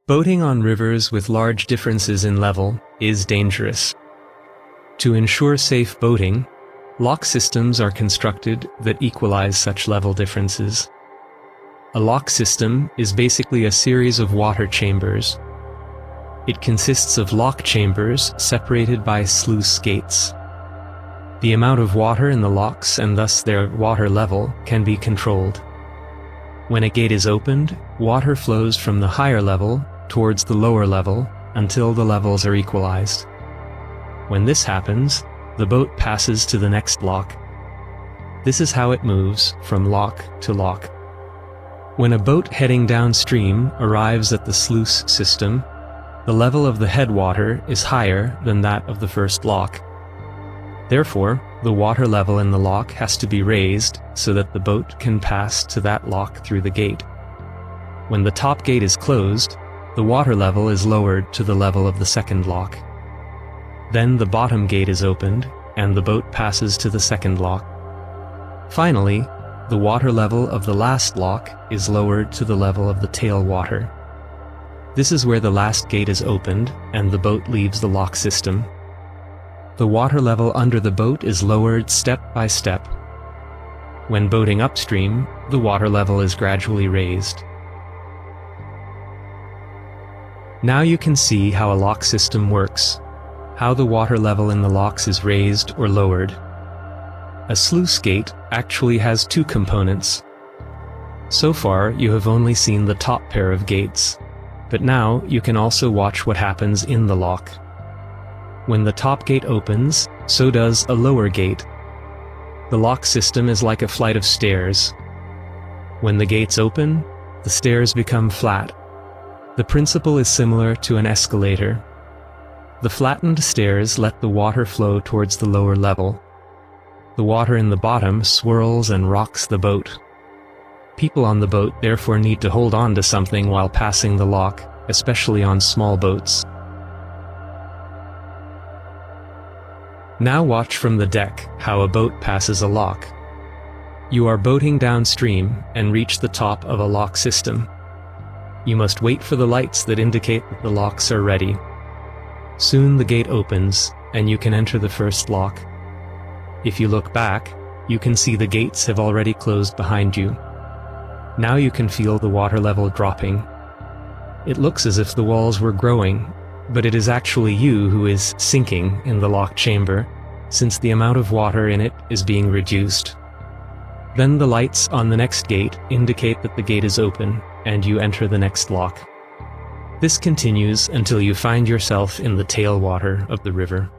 Boating on rivers with large differences in level is dangerous. To ensure safe boating, lock systems are constructed that equalize such level differences. A lock system is basically a series of water chambers. It consists of lock chambers separated by sluice gates. The amount of water in the locks and thus their water level can be controlled. When a gate is opened, water flows from the higher level towards the lower level until the levels are equalized. When this happens, the boat passes to the next lock. This is how it moves from lock to lock. When a boat heading downstream arrives at the sluice system, the level of the headwater is higher than that of the first lock. Therefore, the water level in the lock has to be raised so that the boat can pass to that lock through the gate. When the top gate is closed, the water level is lowered to the level of the second lock. Then the bottom gate is opened, and the boat passes to the second lock. Finally, the water level of the last lock is lowered to the level of the tailwater. This is where the last gate is opened, and the boat leaves the lock system. The water level under the boat is lowered step by step. When boating upstream, the water level is gradually raised. Now you can see how a lock system works, how the water level in the locks is raised or lowered. A sluice gate actually has two components. So far, you have only seen the top pair of gates, but now you can also watch what happens in the lock. When the top gate opens, so does a lower gate. The lock system is like a flight of stairs. When the gates open, the stairs become flat. The principle is similar to an escalator. The flattened stairs let the water flow towards the lower level. The water in the bottom swirls and rocks the boat. People on the boat therefore need to hold on to something while passing the lock, especially on small boats. Now watch from the deck how a boat passes a lock. You are boating downstream and reach the top of a lock system. You must wait for the lights that indicate that the locks are ready. Soon the gate opens, and you can enter the first lock. If you look back, you can see the gates have already closed behind you. Now you can feel the water level dropping. It looks as if the walls were growing, but it is actually you who is sinking in the lock chamber, since the amount of water in it is being reduced. Then the lights on the next gate indicate that the gate is open, and you enter the next lock. This continues until you find yourself in the tailwater of the river.